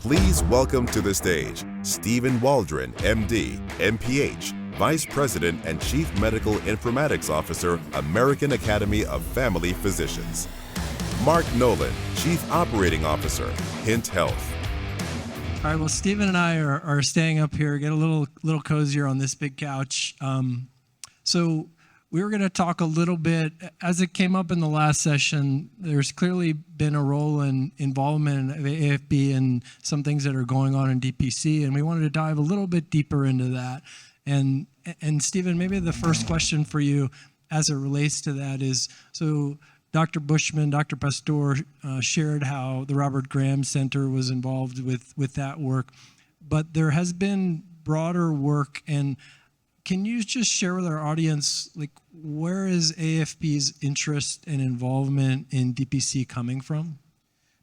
Please welcome to the stage Stephen Waldren, MD, MPH, Vice President and Chief Medical Informatics Officer, American Academy of Family Physicians. Mark Nolan, Chief Operating Officer, Hint Health. All right, well, Stephen and I are staying up here, get a little cozier on this big couch. So we were going to talk a little bit, as it came up in the last session, there's clearly been a role and involvement of AAFP and some things that are going on in DPC, and we wanted to dive a little bit deeper into that. And Stephen, maybe the first question for you as it relates to that is, so Dr. Bushman, Dr. Pastor shared how the Robert Graham Center was involved with that work, but there has been broader work. And can you just share with our audience, like, where is AAFP's interest and involvement in DPC coming from?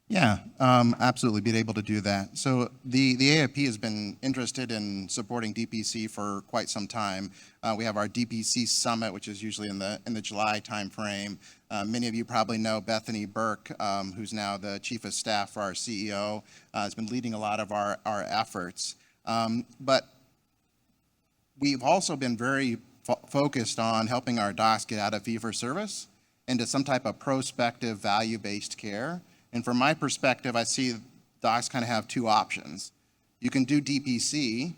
Yeah, absolutely, being able to do that. So the AAFP has been interested in supporting DPC for quite some time. We have our DPC Summit, which is usually in the July timeframe. Many of you probably know Bethany Burke, who's now the Chief of Staff for our CEO, has been leading a lot of our efforts. But we've also been very focused on helping our docs get out of fee-for-service into some type of prospective value-based care. And from my perspective, I see docs kind of have two options. You can do DPC,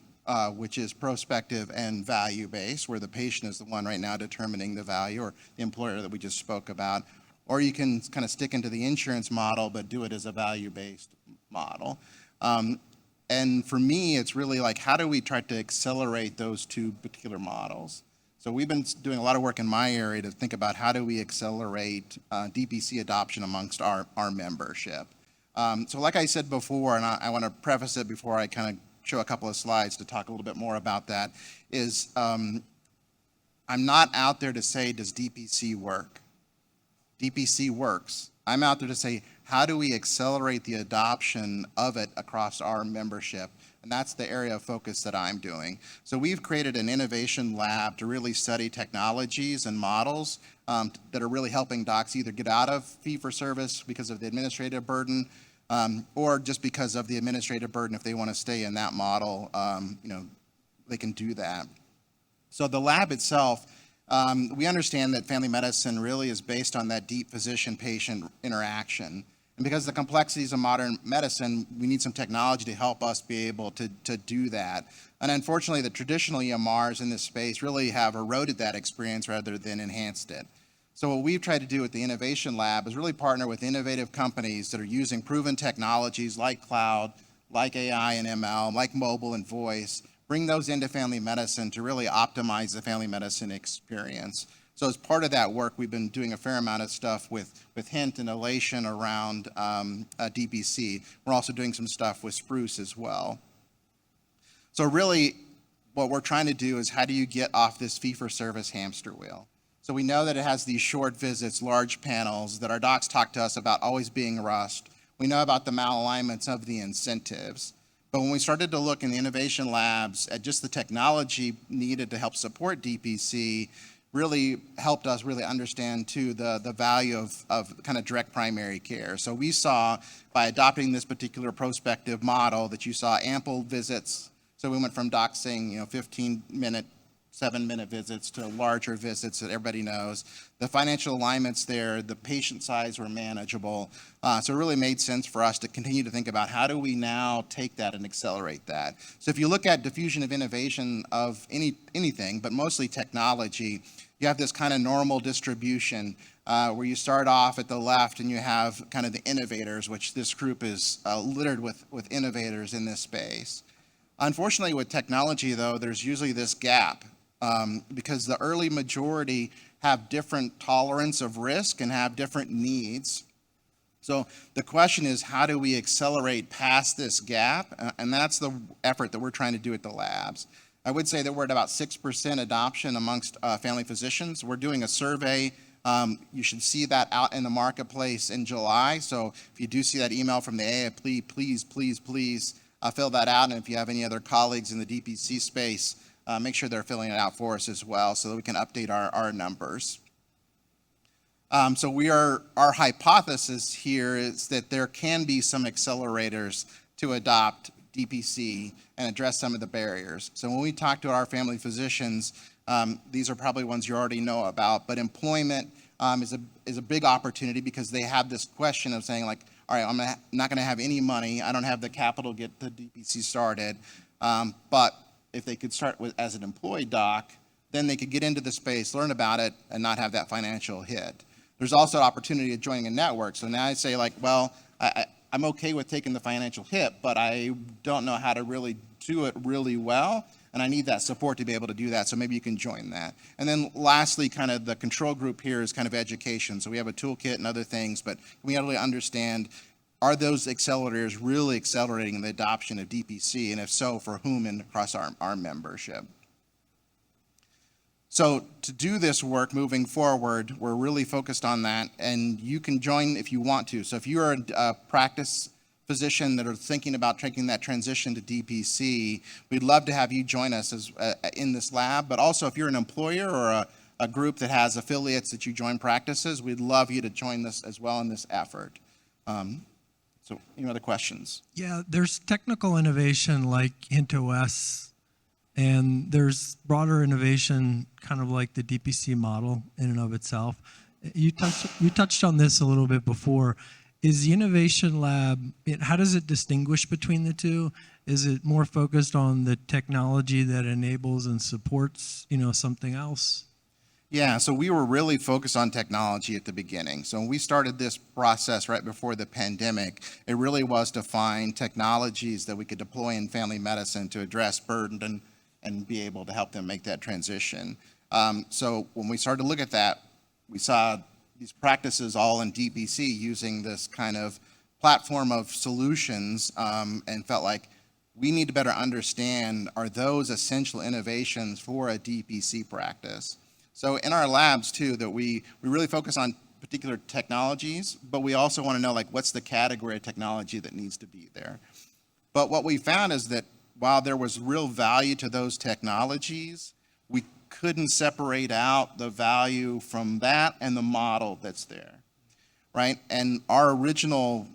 which is prospective and value-based, where the patient is the one right now determining the value, or the employer that we just spoke about. Or you can kind of stick into the insurance model, but do it as a value-based model. And for me, it's really like, how do we try to accelerate those two particular models? So we've been doing a lot of work in my area to think about how do we accelerate DPC adoption amongst our membership. So like I said before, and I want to preface it before I kind of show a couple of slides to talk a little bit more about that, is I'm not out there to say, does DPC work? DPC works. I'm out there to say, how do we accelerate the adoption of it across our membership? And that's the area of focus that I'm doing. So we've created an innovation lab to really study technologies and models that are really helping docs either get out of fee-for-service because of the administrative burden, or just because of the administrative burden. If they want to stay in that model, they can do that. So the lab itself, we understand that family medicine really is based on that deep physician-patient interaction. And because of the complexities of modern medicine, we need some technology to help us be able to do that. And unfortunately, the traditional EMRs in this space really have eroded that experience rather than enhanced it. So what we've tried to do with the Innovation Lab is really partner with innovative companies that are using proven technologies like cloud, like AI and ML, like mobile and voice, bring those into family medicine to really optimize the family medicine experience. So as part of that work, we've been doing a fair amount of stuff with Hint and Elation around DPC. We're also doing some stuff with Spruce as well. So really, what we're trying to do is, how do you get off this fee-for-service hamster wheel? So we know that it has these short visits, large panels, that our docs talk to us about always being rushed. We know about the malalignments of the incentives. But when we started to look in the innovation labs at just the technology needed to help support DPC, really helped us really understand too the value of kind of direct primary care. So we saw, by adopting this particular prospective model, that you saw ample visits. So we went from docs saying 15-minute, 7-minute visits to larger visits that everybody knows. The financial alignments there, the patient size were manageable. So it really made sense for us to continue to think about, how do we now take that and accelerate that? So if you look at diffusion of innovation of anything, but mostly technology, you have this kind of normal distribution where you start off at the left and you have kind of the innovators, which this group is littered with innovators in this space. Unfortunately, with technology, though, there's usually this gap because the early majority have different tolerance of risk and have different needs. So the question is, how do we accelerate past this gap? And that's the effort that we're trying to do at the labs. I would say that we're at about 6% adoption amongst family physicians. We're doing a survey. You should see that out in the marketplace in July. So if you do see that email from the AAFP, please fill that out. And if you have any other colleagues in the DPC space, make sure they're filling it out for us as well so that we can update our numbers. So our hypothesis here is that there can be some accelerators to adopt DPC and address some of the barriers. So when we talk to our family physicians, these are probably ones you already know about, but employment is a big opportunity because they have this question of saying like, all right, I'm not gonna have any money, I don't have the capital to get the DPC started, but if they could start with as an employed doc, then they could get into the space, learn about it, and not have that financial hit. There's also opportunity of joining a network. So now I say like, well, I'm okay with taking the financial hit, but I don't know how to really do it really well, and I need that support to be able to do that, so maybe you can join that. And then lastly, kind of the control group here is kind of education. So we have a toolkit and other things, but we really understand, are those accelerators really accelerating the adoption of DPC, and if so, for whom and across our membership? So to do this work moving forward, we're really focused on that, and you can join if you want to. So if you're a practice physician that are thinking about taking that transition to DPC, we'd love to have you join us in this lab, but also if you're an employer or a group that has affiliates that you join practices, we'd love you to join this as well in this effort. So any other questions? Yeah, there's technical innovation like HintOS, and there's broader innovation, kind of like the DPC model in and of itself. You touched on this a little bit before. Is the innovation lab, how does it distinguish between the two? Is it more focused on the technology that enables and supports, something else? Yeah, so we were really focused on technology at the beginning. So when we started this process right before the pandemic, it really was to find technologies that we could deploy in family medicine to address burden and be able to help them make that transition. So when we started to look at that, we saw these practices all in DPC using this kind of platform of solutions, and felt like we need to better understand, are those essential innovations for a DPC practice? So in our labs too, that we really focus on particular technologies, but we also want to know like what's the category of technology that needs to be there. But what we found is that while there was real value to those technologies, we couldn't separate out the value from that and the model that's there, right? And our original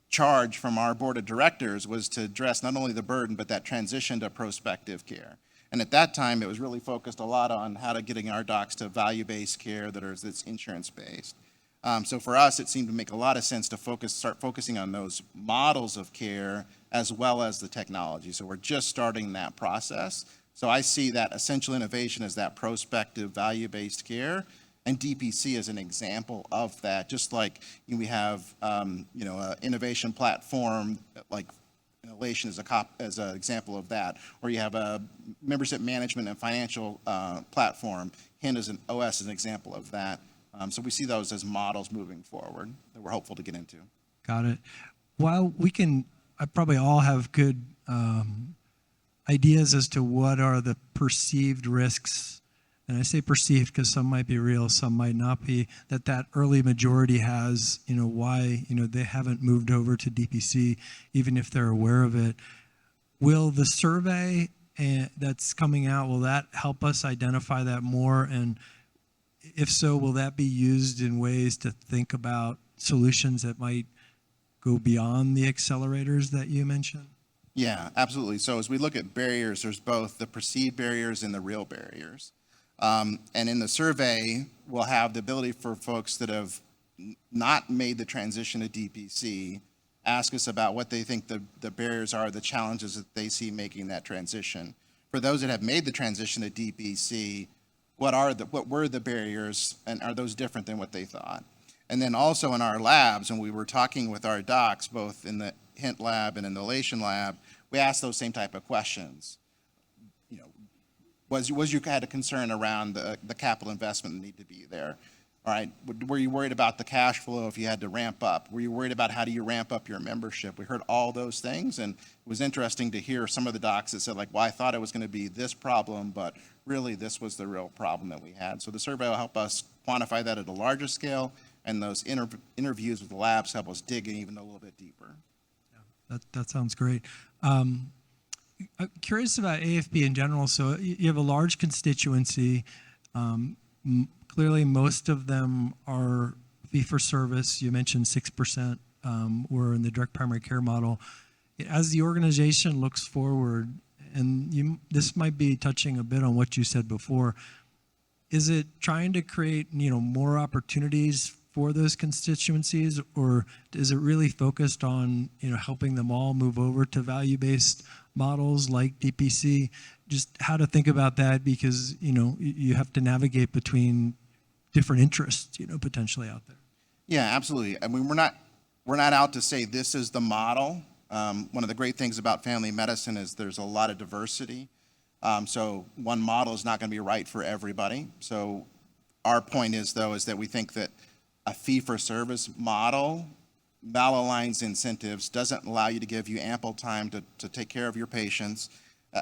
charge from our board of directors was to address not only the burden, but that transition to prospective care. And at that time, it was really focused a lot on how to getting our docs to value-based care that's insurance-based. So for us, it seemed to make a lot of sense to start focusing on those models of care as well as the technology. So we're just starting that process. So I see that essential innovation as that prospective value-based care, and DPC is an example of that. Just like we have, an innovation platform like Innovation as an example of that, or you have a membership management and financial platform. HIN as an OS is an example of that. So we see those as models moving forward that we're hopeful to get into. Got it. While I probably all have good ideas as to what are the perceived risks, and I say perceived because some might be real, some might not be, that early majority has, why, they haven't moved over to DPC, even if they're aware of it. Will the survey that's coming out, will that help us identify that more? And if so, will that be used in ways to think about solutions that might go beyond the accelerators that you mentioned? Yeah, absolutely. So as we look at barriers, there's both the perceived barriers and the real barriers. And in the survey, we'll have the ability for folks that have not made the transition to DPC ask us about what they think the barriers are, the challenges that they see making that transition. For those that have made the transition to DPC, what were the barriers, and are those different than what they thought? And then also in our labs, when we were talking with our docs, both in the HINT lab and in the Nolan lab, we asked those same type of questions. Was you had a concern around the capital investment that need to be there? All right, were you worried about the cash flow if you had to ramp up? Were you worried about how do you ramp up your membership? We heard all those things, and it was interesting to hear some of the docs that said like, well, I thought it was going to be this problem, but really this was the real problem that we had. So the survey will help us quantify that at a larger scale, and those interviews with the labs help us dig in even a little bit deeper. Yeah, that sounds great. I'm curious about AAFP in general. So you have a large constituency. Clearly, most of them are fee-for-service. You mentioned 6% or in the direct primary care model. As the organization looks forward, and this might be touching a bit on what you said before, is it trying to create more opportunities for those constituencies, or is it really focused on helping them all move over to value-based models like DPC? Just how to think about that, because you have to navigate between different interests potentially out there. Yeah, absolutely. I mean, we're not out to say this is the model. One of the great things about family medicine is there's a lot of diversity. So one model is not going to be right for everybody. So our point is that we think that a fee-for-service model malaligns incentives, doesn't allow you to give you ample time to take care of your patients.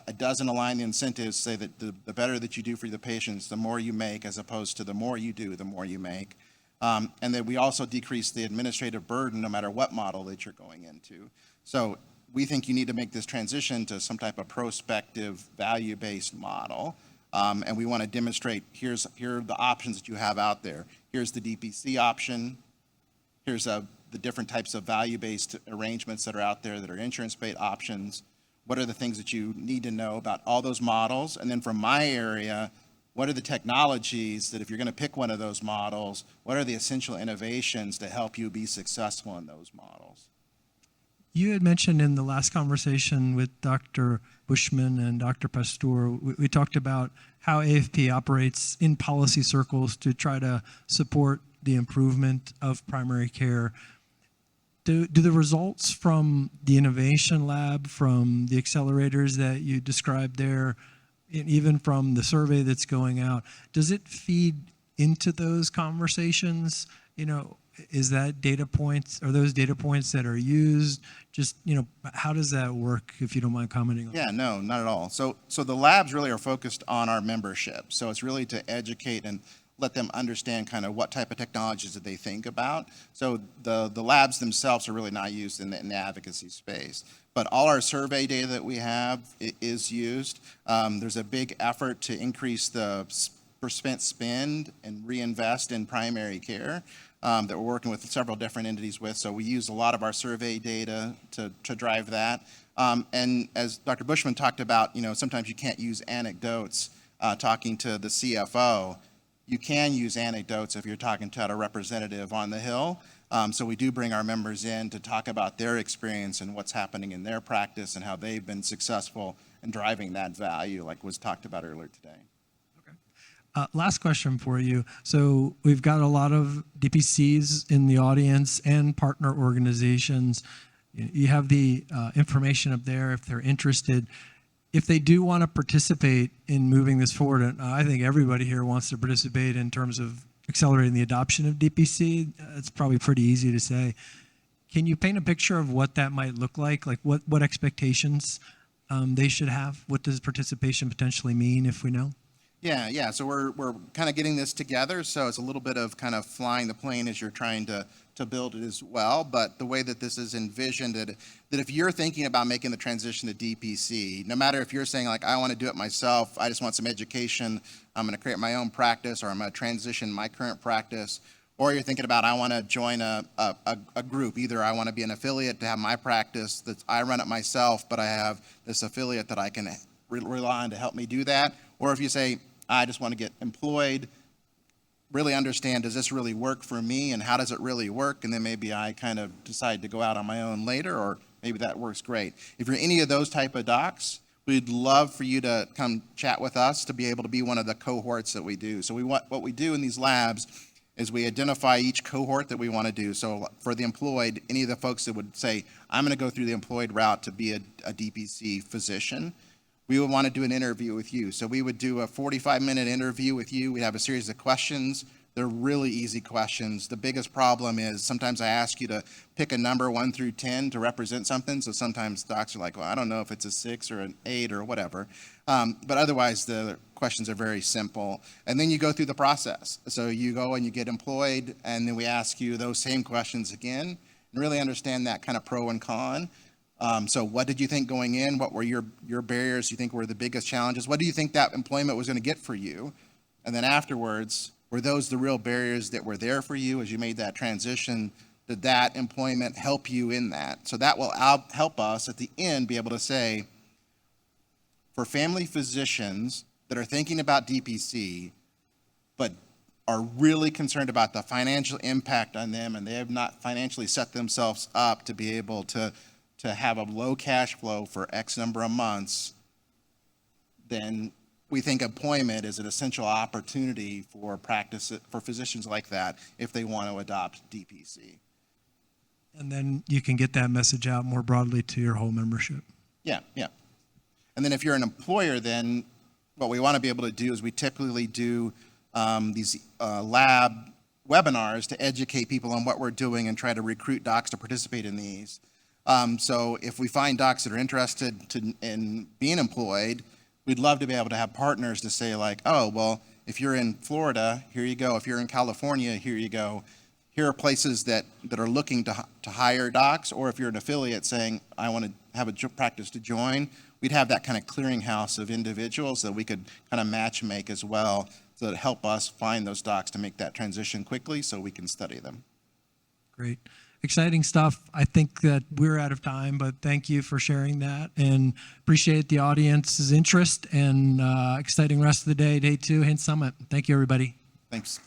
It doesn't align the incentives, say that the better that you do for the patients, the more you make, as opposed to the more you do, the more you make. And that we also decrease the administrative burden no matter what model that you're going into. So we think you need to make this transition to some type of prospective value-based model. And we want to demonstrate, here are the options that you have out there. Here's the DPC option. Here's the different types of value-based arrangements that are out there that are insurance-based options. What are the things that you need to know about all those models? And then from my area, what are the technologies that if you're going to pick one of those models, what are the essential innovations to help you be successful in those models? You had mentioned in the last conversation with Dr. Bushman and Dr. Pasteur, we talked about how AAFP operates in policy circles to try to support the improvement of primary care. Do the results from the innovation lab, from the accelerators that you described there, and even from the survey that's going out, does it feed into those conversations? Is that data points, are those data points that are used? Just, how does that work, if you don't mind commenting on that? Yeah, no, not at all. So the labs really are focused on our membership. So it's really to educate and let them understand kind of what type of technologies that they think about. So the labs themselves are really not used in the advocacy space. But all our survey data that we have is used. There's a big effort to increase the spend and reinvest in primary care that we're working with several different entities with. So we use a lot of our survey data to drive that. And as Dr. Bushman talked about, sometimes you can't use anecdotes talking to the CFO. You can use anecdotes if you're talking to a representative on the Hill. So we do bring our members in to talk about their experience and what's happening in their practice and how they've been successful in driving that value, like was talked about earlier today. Last question for you. So we've got a lot of DPCs in the audience and partner organizations. You have the information up there if they're interested. If they do want to participate in moving this forward, and I think everybody here wants to participate in terms of accelerating the adoption of DPC, it's probably pretty easy to say. Can you paint a picture of what that might look like? Like what expectations they should have? What does participation potentially mean, if we know? Yeah. So we're kind of getting this together. So it's a little bit of kind of flying the plane as you're trying to build it as well. But the way that this is envisioned, that if you're thinking about making the transition to DPC, no matter if you're saying like, I want to do it myself, I just want some education, I'm going to create my own practice, or I'm going to transition my current practice, or you're thinking about, I want to join a group. Either I want to be an affiliate to have my practice that I run it myself, but I have this affiliate that I can rely on to help me do that. Or if you say, I just want to get employed, really understand, does this really work for me and how does it really work? And then maybe I kind of decide to go out on my own later, or maybe that works great. If you're any of those type of docs, we'd love for you to come chat with us to be able to be one of the cohorts that we do. So what we do in these labs is we identify each cohort that we want to do. So for the employed, any of the folks that would say, I'm going to go through the employed route to be a DPC physician, we would want to do an interview with you. So we would do a 45-minute interview with you. We'd have a series of questions. They're really easy questions. The biggest problem is sometimes I ask you to pick a number 1 through 10 to represent something. So sometimes docs are like, well, I don't know if it's a 6 or an 8 or whatever. But otherwise, the questions are very simple. And then you go through the process. So you go and you get employed, and then we ask you those same questions again and really understand that kind of pro and con. So what did you think going in? What were your barriers you think were the biggest challenges? What do you think that employment was going to get for you? And then afterwards, were those the real barriers that were there for you as you made that transition? Did that employment help you in that? So that will help us at the end be able to say, for family physicians that are thinking about DPC, but are really concerned about the financial impact on them, and they have not financially set themselves up to be able to have a low cash flow for X number of months, then we think employment is an essential opportunity for physicians like that if they want to adopt DPC. And then you can get that message out more broadly to your whole membership. Yeah. And then if you're an employer, then what we want to be able to do is we typically do these lab webinars to educate people on what we're doing and try to recruit docs to participate in these. So if we find docs that are interested in being employed, we'd love to be able to have partners to say like, oh, well, if you're in Florida, here you go. If you're in California, here you go. Here are places that are looking to hire docs, or if you're an affiliate saying, I want to have a practice to join, we'd have that kind of clearinghouse of individuals that we could kind of match make as well, so that help us find those docs to make that transition quickly so we can study them. Great. Exciting stuff. I think that we're out of time, but thank you for sharing that, and appreciate the audience's interest, and exciting rest of the day, day 2, Hint Summit. Thank you, everybody. Thanks.